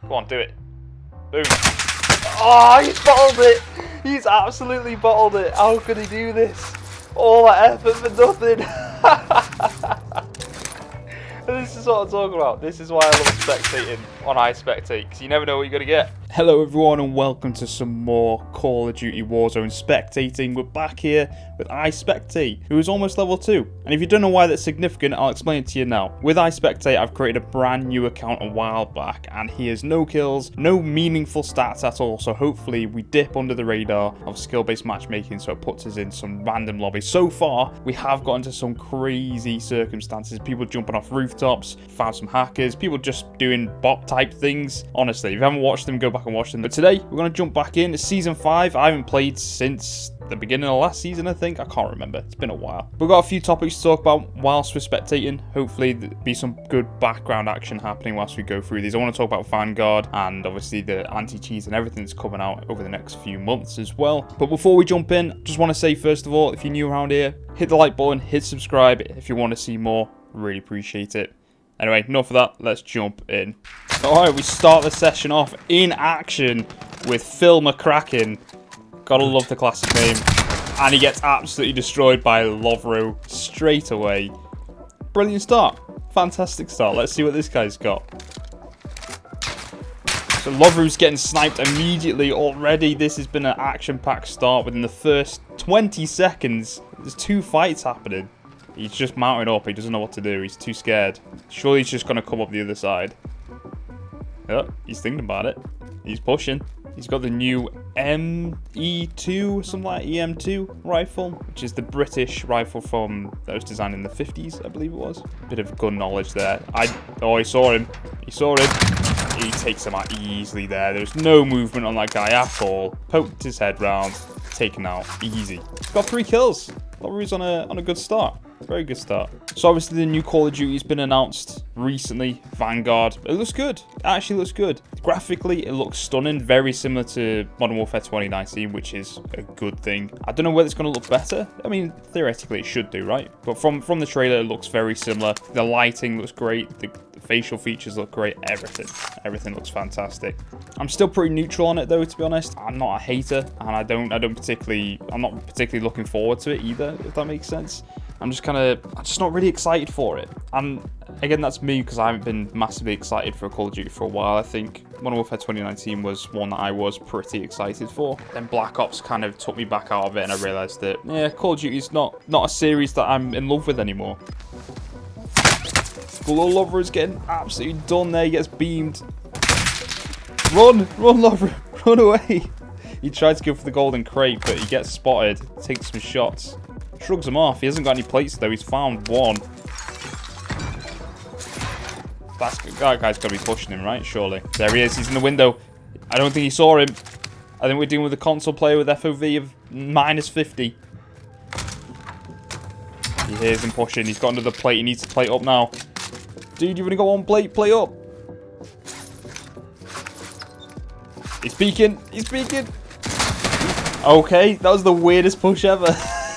Go on, do it. Boom. Oh, he's bottled it. He's absolutely bottled it. How could he do this? All that effort for nothing. This is what I'm talking about. This is why I love spectating on iSpectate, because you never know what you're going to get. Hello everyone and welcome to some more Call of Duty Warzone spectating. We're back here with iSpectate, who is almost level 2. And if you don't know why that's significant, I'll explain it to you now. With iSpectate, I've created a brand new account a while back, and he has no kills, no meaningful stats at all, so hopefully we dip under the radar of skill-based matchmaking, so it puts us in some random lobbies. So far, we have got into some crazy circumstances, people jumping off rooftops, found some hackers, people just doing bot-type things. Honestly, if you haven't watched them, go back and watch them. But today, we're going to jump back in. It's Season 5. I haven't played since the beginning of last season, I think. I can't remember. It's been a while. We've got a few topics to talk about whilst we're spectating. Hopefully, there'll be some good background action happening whilst we go through these. I want to talk about Vanguard and obviously the anti-cheats and everything that's coming out over the next few months as well. But before we jump in, just want to say, first of all, if you're new around here, hit the like button, hit subscribe if you want to see more. Really appreciate it. Anyway, enough of that. Let's jump in. Alright, we start the session off in action with Phil McCracken. Gotta love the classic name. And he gets absolutely destroyed by Lovro straight away. Brilliant start. Fantastic start. Let's see what this guy's got. So Lovro's getting sniped immediately already. This has been an action-packed start within the first 20 seconds. There's 2 fights happening. He's just mounting up. He doesn't know what to do. He's too scared. Surely he's just going to come up the other side. Yep, he's thinking about it. He's pushing. He's got the new ME2, something like EM2 rifle, which is the British rifle that was designed in the 50s, I believe it was. Bit of gun knowledge there. Oh, he saw him. He saw him. He takes him out easily there. There's no movement on that guy at all. Poked his head round. Taken out. Easy. He's got 3 kills. Lovro's on a good start. Very good start. So obviously the new Call of Duty has been announced recently. Vanguard. It looks good. It actually looks good. Graphically, it looks stunning. Very similar to Modern Warfare 2019, which is a good thing. I don't know whether it's going to look better. I mean, theoretically it should do, right? But from the trailer, it looks very similar. The lighting looks great. The facial features look great. Everything looks fantastic. I'm still pretty neutral on it though, to be honest. I'm not a hater, and I'm not particularly looking forward to it either, if that makes sense. I'm just not really excited for it. And again, that's me because I haven't been massively excited for a Call of Duty for a while. I think Modern Warfare 2019 was one that I was pretty excited for. Then Black Ops kind of took me back out of it, and I realised that, yeah, Call of Duty is not a series that I'm in love with anymore. Little Lover is getting absolutely done there. He gets beamed. Run, Lover, run away. He tried to go for the golden crate, but he gets spotted, takes some shots. Shrugs him off. He hasn't got any plates though. He's found one. That guy's got to be pushing him, right? Surely. There he is. He's in the window. I don't think he saw him. I think we're dealing with a console player with FOV of -50. He hears him pushing. He's got another plate. He needs to plate up now. Dude, you've only got 1 plate. Plate up. He's peeking. He's peeking. Okay, that was the weirdest push ever.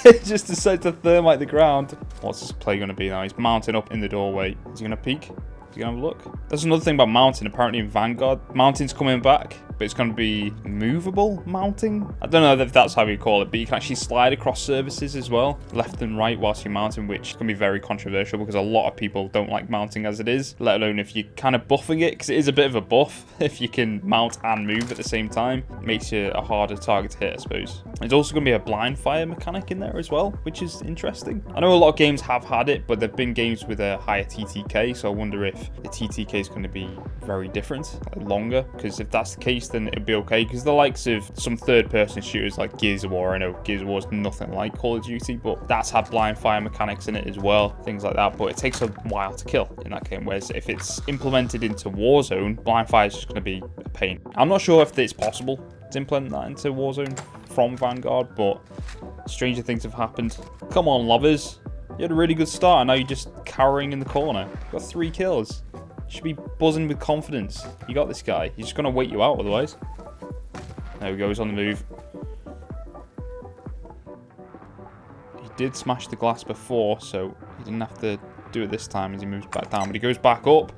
He just decided to thermite the ground. What's this play going to be now? He's mounting up in the doorway. Is he going to peek? Is he going to have a look? There's another thing about mounting. Apparently in Vanguard, mounting's coming back, but it's going to be movable mounting. I don't know if that's how you call it, but you can actually slide across surfaces as well, left and right whilst you're mounting, which can be very controversial because a lot of people don't like mounting as it is, let alone if you're kind of buffing it, because it is a bit of a buff if you can mount and move at the same time. It makes you a harder target to hit, I suppose. There's also going to be a blind fire mechanic in there as well, which is interesting. I know a lot of games have had it, but there have been games with a higher TTK, so I wonder if the TTK is going to be very different, like longer, because if that's the case, then it'd be okay, because the likes of some third-person shooters like Gears of War, I know Gears of War is nothing like Call of Duty, but that's had blind fire mechanics in it as well, things like that, but it takes a while to kill in that game, whereas if it's implemented into Warzone, blind fire is just going to be a pain. I'm not sure if it's possible to implement that into Warzone from Vanguard, but stranger things have happened. Come on, lovers. You had a really good start, and now you're just cowering in the corner. Got 3 kills. You should be buzzing with confidence. You got this guy. He's just going to wait you out otherwise. There we go. He's on the move. He did smash the glass before, so he didn't have to do it this time as he moves back down. But he goes back up.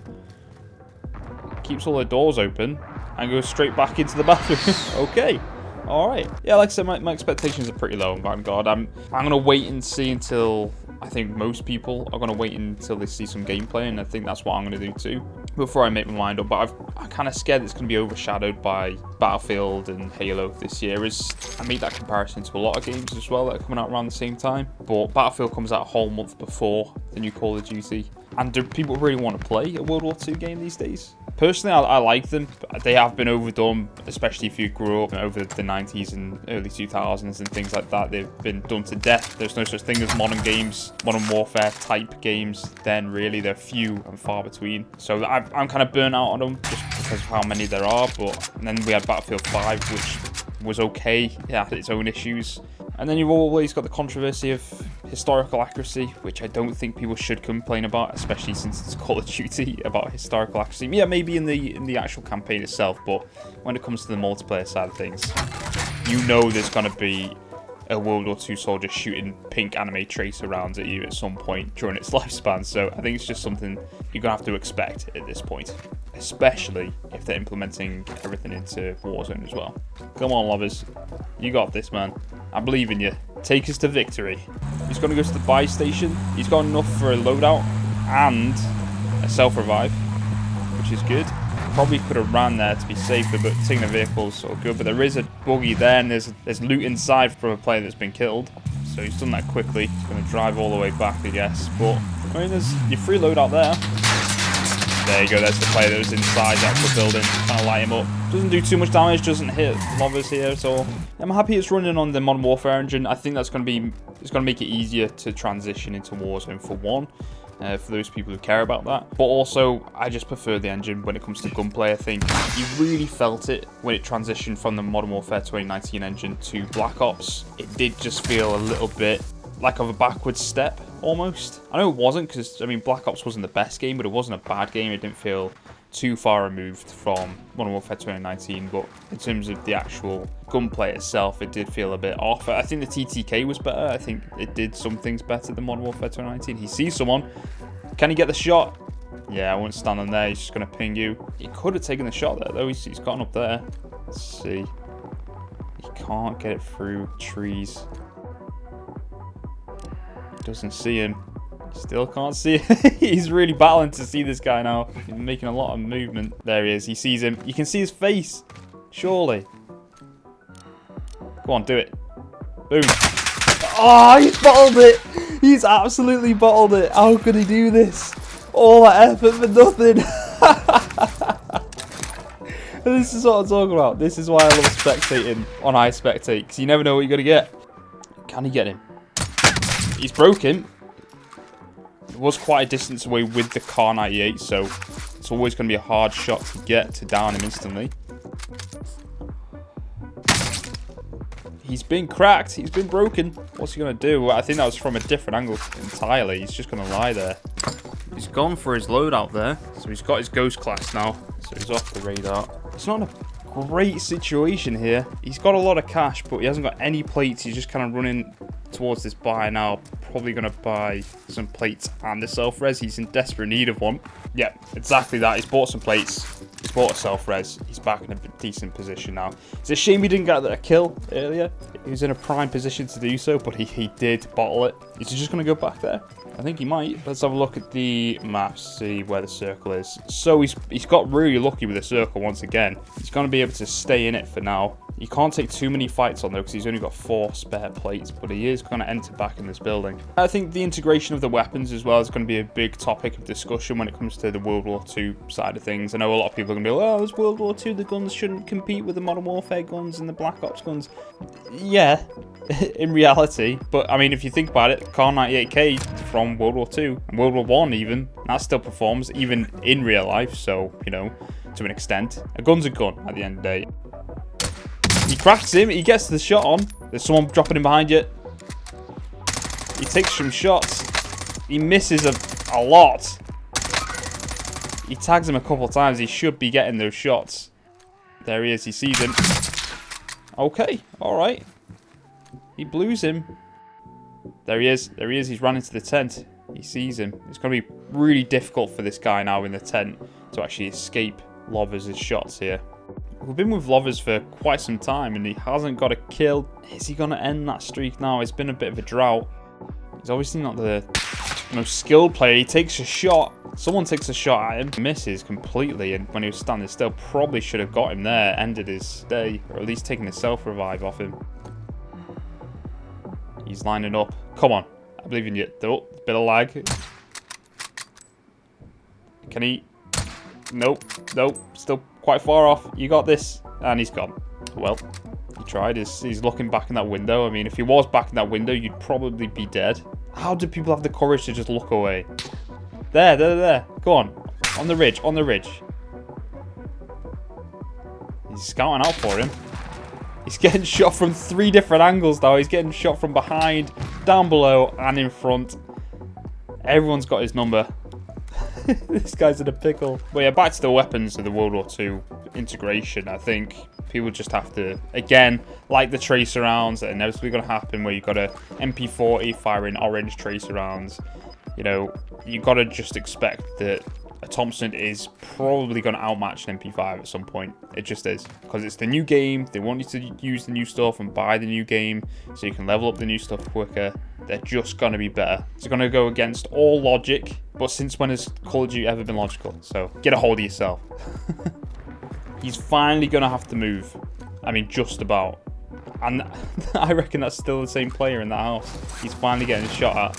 keeps all the doors open, and goes straight back into the bathroom. Okay. Alright. Yeah, like I said, my expectations are pretty low on Vanguard. I'm going to wait and see until... I think most people are going to wait until they see some gameplay, and I think that's what I'm going to do too, before I make my mind up. But I'm kind of scared it's going to be overshadowed by Battlefield and Halo this year. As I make that comparison to a lot of games as well that are coming out around the same time. But Battlefield comes out a whole month before the new Call of Duty. And do people really want to play a World War II game these days? Personally, I like them. They have been overdone, especially if you grew up over the 90s and early 2000s and things like that. They've been done to death. There's no such thing as modern games, modern warfare type games. Then really, they're few and far between. So I'm kind of burnt out on them just because of how many there are. And then we had Battlefield 5, which was okay. It had its own issues. And then you've always got the controversy of historical accuracy, which I don't think people should complain about, especially since it's Call of Duty about historical accuracy. Yeah, maybe in the actual campaign itself, but when it comes to the multiplayer side of things, you know there's going to be a World War II soldier shooting pink anime tracer rounds at you at some point during its lifespan. So I think it's just something you're going to have to expect at this point, especially if they're implementing everything into Warzone as well. Come on, lovers. You got this, man. I believe in you. Take us to victory. He's going to go to the buy station. He's got enough for a loadout and a self-revive, which is good. Probably could have ran there to be safer, but taking the vehicle's sort of good. But there is a buggy there, and there's loot inside from a player that's been killed. So he's done that quickly. He's going to drive all the way back, I guess. But, I mean, there's your free loadout there. There you go, there's the player that was inside the actual building. Trying to light him up. Doesn't do too much damage, doesn't hit lovers here at all. I'm happy it's running on the Modern Warfare engine. I think that's going to make it easier to transition into Warzone for one. For those people who care about that. But also, I just prefer the engine when it comes to gunplay. I think you really felt it when it transitioned from the Modern Warfare 2019 engine to Black Ops. It did just feel a little bit like of a backwards step, almost. I know it wasn't, because, I mean, Black Ops wasn't the best game, but it wasn't a bad game. It didn't feel too far removed from Modern Warfare 2019, but in terms of the actual gunplay itself, it did feel a bit off. I think the TTK was better. I think it did some things better than Modern Warfare 2019. He sees someone. Can he get the shot? Yeah, I won't stand on there. He's just going to ping you. He could have taken the shot there, though. He's gotten up there. Let's see. He can't get it through trees. He doesn't see him. Still can't see it. He's really battling to see this guy now. He's making a lot of movement. There he is. He sees him. You can see his face. Surely. Go on, do it. Boom. Oh, he's bottled it. He's absolutely bottled it. How could he do this? All that effort for nothing. This is what I'm talking about. This is why I love spectating on iSpectate, because you never know what you're going to get. Can he get him? He's broken. It was quite a distance away with the Kar 98, so it's always going to be a hard shot to get to down him instantly. He's been cracked. He's been broken. What's he going to do? I think that was from a different angle entirely. He's just going to lie there. He's gone for his loadout there. So he's got his ghost class now. So he's off the radar. It's not a great situation here. He's got a lot of cash, but he hasn't got any plates. He's just kind of running towards this buy now. Probably going to buy some plates and a self-res. He's in desperate need of one. Yeah, exactly that. He's bought some plates. He's bought a self-res. He's back in a decent position now. It's a shame he didn't get a kill earlier. He was in a prime position to do so, but he did bottle it. Is he just going to go back there? I think he might. Let's have a look at the map, see where the circle is. So he's got really lucky with the circle once again. He's going to be able to stay in it for now. He can't take too many fights on though, because he's only got 4 spare plates, but he is going to enter back in this building. I think the integration of the weapons as well is going to be a big topic of discussion when it comes to the World War II side of things. I know a lot of people are going to be like, oh, it's World War II, the guns shouldn't compete with the Modern Warfare guns and the Black Ops guns. Yeah, in reality. But I mean, if you think about it, Kar 98K from World War II, and World War I even, that still performs, even in real life, so, you know, to an extent. A gun's a gun at the end of the day. He cracks him, he gets the shot on. There's someone dropping him behind you. He takes some shots. He misses a lot. He tags him a couple of times. He should be getting those shots. There he is, he sees him. Okay, alright. He blues him. There he is, he's run into the tent. He sees him. It's going to be really difficult for this guy now in the tent to actually escape Lovers' shots here. We've been with Lovers for quite some time and he hasn't got a kill. Is he going to end that streak now? It's been a bit of a drought. He's obviously not the most skilled player. He takes a shot. Someone takes a shot at him, misses completely, and when he was standing still, probably should have got him there, ended his day, or at least taken a self-revive off him. He's lining up. Come on. I believe in you. Oh, bit of lag. Can he? Nope. Nope. Still quite far off. You got this. And he's gone. Well, he tried. He's looking back in that window. I mean, if he was back in that window, you'd probably be dead. How do people have the courage to just look away? There. Go on. On the ridge. On the ridge. He's scouting out for him. He's getting shot from 3 different angles now. He's getting shot from behind, down below, and in front. Everyone's got his number. This guy's in a pickle. But yeah, back to the weapons of the World War II integration. I think people just have to, again, like the tracer rounds that are inevitably going to happen, where you've got a MP40 firing orange tracer rounds. You know, you've got to just expect that a Thompson is probably going to outmatch an MP5 at some point. It just is. Because it's the new game. They want you to use the new stuff and buy the new game so you can level up the new stuff quicker. They're just going to be better. It's going to go against all logic. But since when has Call of Duty ever been logical? So get a hold of yourself. He's finally going to have to move. I mean, just about. And I reckon that's still the same player in that house. He's finally getting shot at.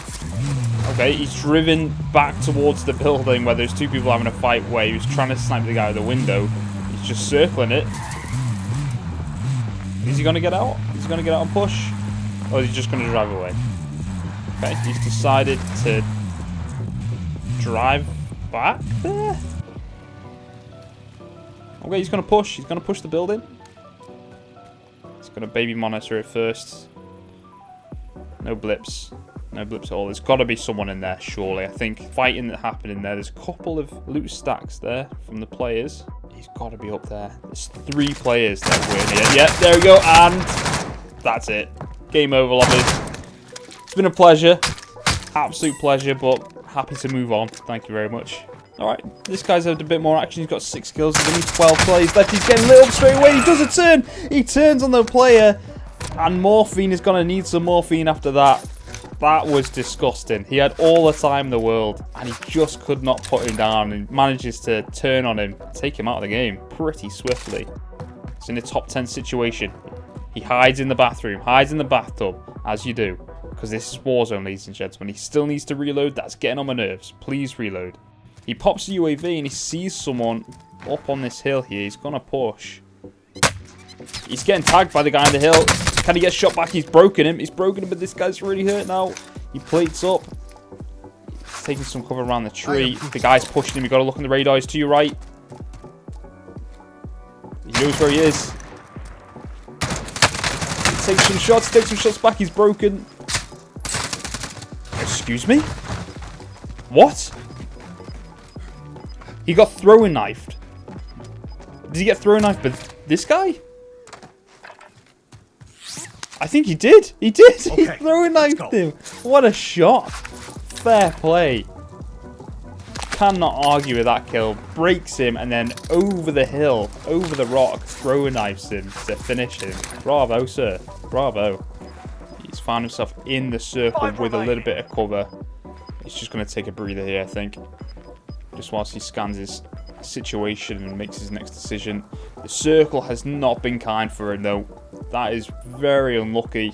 Okay, he's driven back towards the building where there's 2 people having a fight where he was trying to snipe the guy out the window. He's just circling it. Is he going to get out? Is he going to get out and push? Or is he just going to drive away? Okay, he's decided to drive back there. Okay, he's going to push. He's going to push the building. He's going to baby monitor it first. No blips. No blips at all. There's got to be someone in there, surely. I think fighting that happened in there. There's a couple of loot stacks there from the players. He's got to be up there. There's 3 players that were here. Yep, there we go. And that's it. Game over, lovers. It's been a pleasure. Absolute pleasure, but happy to move on. Thank you very much. Alright, this guy's had a bit more action. He's got 6 kills. There's only 12 plays left. He's getting lit up straight away. He does a turn. He turns on the player. And morphine is going to need some morphine after that. That was disgusting. He had all the time in the world, and he just could not put him down, and manages to turn on him, take him out of the game pretty swiftly. It's in a top 10 situation. He hides in the bathroom, hides in the bathtub, as you do, because this is Warzone, ladies and gentlemen. He still needs to reload. That's getting on my nerves. Please reload. He pops the UAV, and he sees someone up on this hill here. He's going to push. He's getting tagged by the guy on the hill. Can he get shot back? He's broken him. He's broken him, but this guy's really hurt now. He plates up. He's taking some cover around the tree. The guy's pushing him. You've got to look on the radar. He's to your right. He knows where he is. He takes some shots back. He's broken. Excuse me? What? He got throwing knifed. Did he get throwing knifed by this guy? I think he did. He did. Okay, he throwing knifed him. What a shot. Fair play. Cannot argue with that kill. Breaks him and then over the hill, over the rock, throwing knives him to finish him. Bravo, sir. Bravo. He's found himself in the circle with a little bit of cover. He's just going to take a breather here, I think. Just whilst he scans his situation and makes his next decision. The circle has not been kind for him, though. That is very unlucky.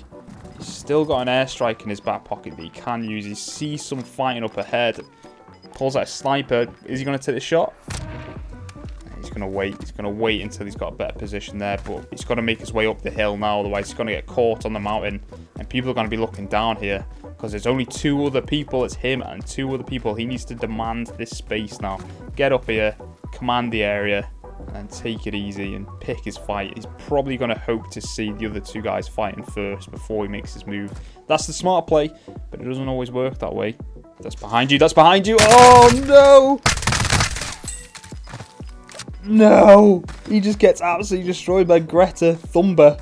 He's still got an airstrike in his back pocket that he can use. He sees some fighting up ahead. Pulls out a sniper. Is he going to take the shot? He's going to wait. He's going to wait until he's got a better position there. But he's got to make his way up the hill now. Otherwise, he's going to get caught on the mountain. And people are going to be looking down here. Because there's only 2 other people. It's him and 2 other people. He needs to demand this space now. Get up here. Command the area. And take it easy and pick his fight. He's probably going to hope to see the other 2 guys fighting first before he makes his move. That's the smart play. But it doesn't always work that way. That's behind you. That's behind you. Oh, no. No. He just gets absolutely destroyed by Greta Thunberg.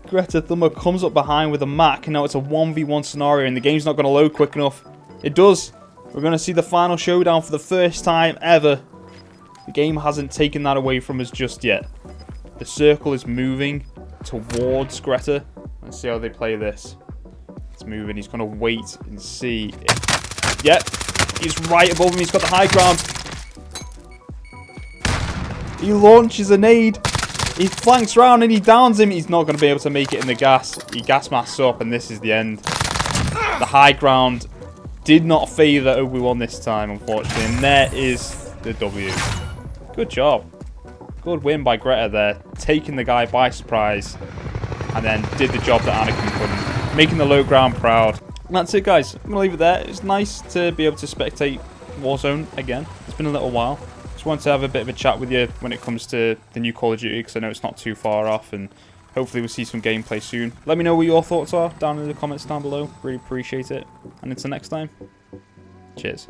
Greta Thunberg comes up behind with a Mac. And now it's a 1v1 scenario. And the game's not going to load quick enough. It does. We're going to see the final showdown for the first time ever. The game hasn't taken that away from us just yet. The circle is moving towards Greta. Let's see how they play this. It's moving. He's going to wait and see. Yep. He's right above him. He's got the high ground. He launches a nade. He flanks round and he downs him. He's not going to be able to make it in the gas. He gas masks up and this is the end. The high ground did not favour Obi-Wan this time, unfortunately. And there is the W. Good job. Good win by Greta there. Taking the guy by surprise. And then did the job that Anakin couldn't. Making the low ground proud. And that's it, guys. I'm going to leave it there. It's nice to be able to spectate Warzone again. It's been a little while. Just wanted to have a bit of a chat with you when it comes to the new Call of Duty, because I know it's not too far off, and hopefully we'll see some gameplay soon. Let me know what your thoughts are down in the comments down below. Really appreciate it. And until next time, cheers.